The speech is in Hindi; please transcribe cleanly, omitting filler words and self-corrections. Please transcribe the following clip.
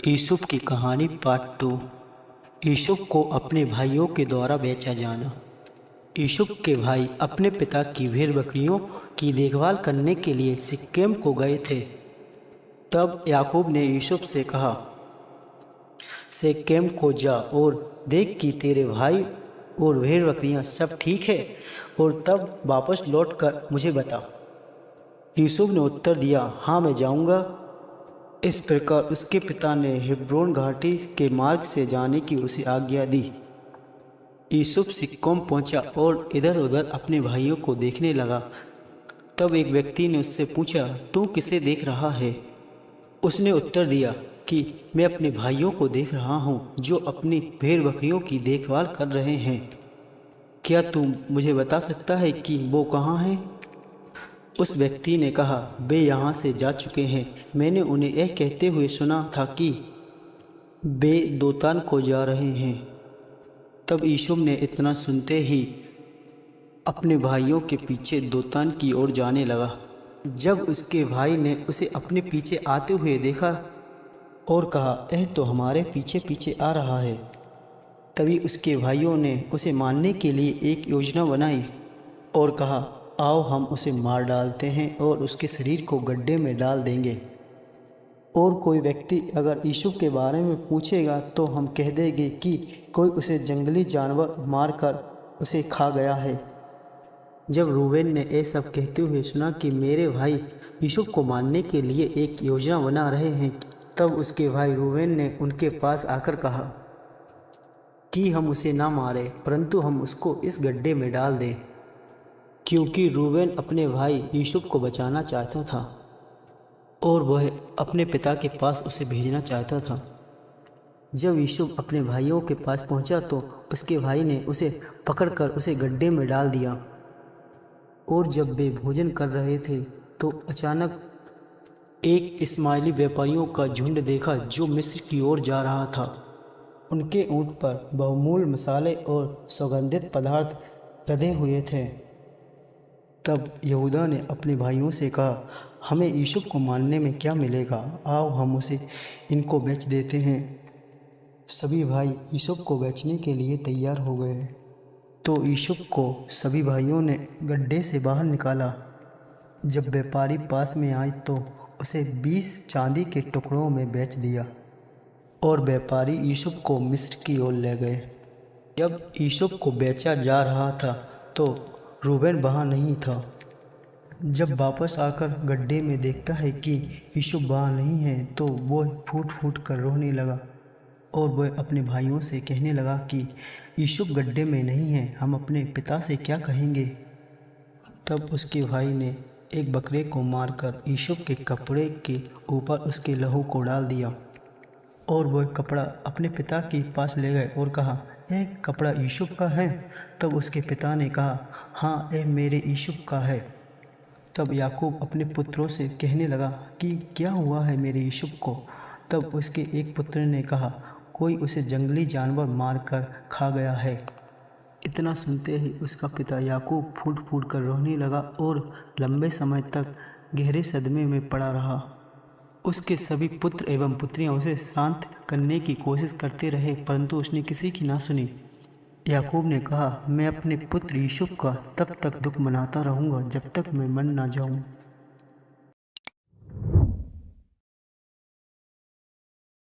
यूसुफ की कहानी पार्ट 2। यूसुफ को अपने भाइयों के द्वारा बेचा जाना। यूसुफ के भाई अपने पिता की भेड़ बकरियों की देखभाल करने के लिए सिक्केम को गए थे। तब याकूब ने यूसुफ से कहा, सिक्केम को जा और देख कि तेरे भाई और भेड़ बकरियां सब ठीक है, और तब वापस लौट कर मुझे बता। यूसुफ ने उत्तर दिया, हाँ मैं जाऊंगा। इस प्रकार उसके पिता ने हेब्रोन घाटी के मार्ग से जाने की उसे आज्ञा दी। यूसुफ सिक्कोम पहुंचा और इधर उधर अपने भाइयों को देखने लगा। तब एक व्यक्ति ने उससे पूछा, तू किसे देख रहा है? उसने उत्तर दिया कि मैं अपने भाइयों को देख रहा हूँ जो अपनी भेड़ बकरियों की देखभाल कर रहे हैं। क्या तू मुझे बता सकता है कि वो कहाँ हैं? उस व्यक्ति ने कहा, वे यहाँ से जा चुके हैं। मैंने उन्हें यह कहते हुए सुना था कि वे दोतान को जा रहे हैं। तब यूसुफ ने इतना सुनते ही अपने भाइयों के पीछे दोतान की ओर जाने लगा। जब उसके भाई ने उसे अपने पीछे आते हुए देखा और कहा, यह तो हमारे पीछे पीछे आ रहा है, तभी उसके भाइयों ने उसे मारने के लिए एक योजना बनाई और कहा, आओ हम उसे मार डालते हैं और उसके शरीर को गड्ढे में डाल देंगे, और कोई व्यक्ति अगर यूसुफ के बारे में पूछेगा तो हम कह देंगे कि कोई उसे जंगली जानवर मारकर उसे खा गया है। जब रूबेन ने ये सब कहते हुए सुना कि मेरे भाई यूसुफ को मारने के लिए एक योजना बना रहे हैं, तब उसके भाई रूबेन ने उनके पास आकर कहा कि हम उसे ना मारें, परंतु हम उसको इस गड्ढे में डाल दें, क्योंकि रूबेन अपने भाई यूसुफ को बचाना चाहता था और वह अपने पिता के पास उसे भेजना चाहता था। जब यूसुफ अपने भाइयों के पास पहुंचा तो उसके भाई ने उसे पकड़कर उसे गड्ढे में डाल दिया। और जब वे भोजन कर रहे थे तो अचानक एक इस्माइली व्यापारियों का झुंड देखा जो मिस्र की ओर जा रहा था। उनके ऊँट पर बहुमूल्य मसाले और सुगंधित पदार्थ लदे हुए थे। तब यहूदा ने अपने भाइयों से कहा, हमें यूसुफ को मारने में क्या मिलेगा? आओ हम उसे इनको बेच देते हैं। सभी भाई यूसुफ को बेचने के लिए तैयार हो गए। तो यूसुफ को सभी भाइयों ने गड्ढे से बाहर निकाला। जब व्यापारी पास में आए तो उसे 20 चांदी के टुकड़ों में बेच दिया और व्यापारी यूसुफ को मिस्र की ओर ले गए। जब यूसुफ को बेचा जा रहा था तो रूबेन वहाँ नहीं था। जब वापस आकर गड्ढे में देखता है कि यूसुफ वहाँ नहीं है तो वह फूट फूट कर रोने लगा और वह अपने भाइयों से कहने लगा कि यूसुफ गड्ढे में नहीं है, हम अपने पिता से क्या कहेंगे? तब उसके भाई ने एक बकरे को मारकर यूसुफ के कपड़े के ऊपर उसके लहू को डाल दिया और वह कपड़ा अपने पिता के पास ले गए और कहा, यह कपड़ा यूसुफ का है? तब उसके पिता ने कहा, हाँ यह मेरे यूसुफ का है। तब याकूब अपने पुत्रों से कहने लगा कि क्या हुआ है मेरे यूसुफ को? तब उसके एक पुत्र ने कहा, कोई उसे जंगली जानवर मारकर खा गया है। इतना सुनते ही उसका पिता याकूब फूट फूट कर रोने लगा और लंबे समय तक गहरे सदमे में पड़ा रहा। उसके सभी पुत्र एवं पुत्रियां उसे शांत करने की कोशिश करते रहे, परंतु उसने किसी की ना सुनी। याकूब ने कहा, मैं अपने पुत्र यूसुफ का तब तक दुख मनाता रहूँगा जब तक मैं मर ना जाऊँ।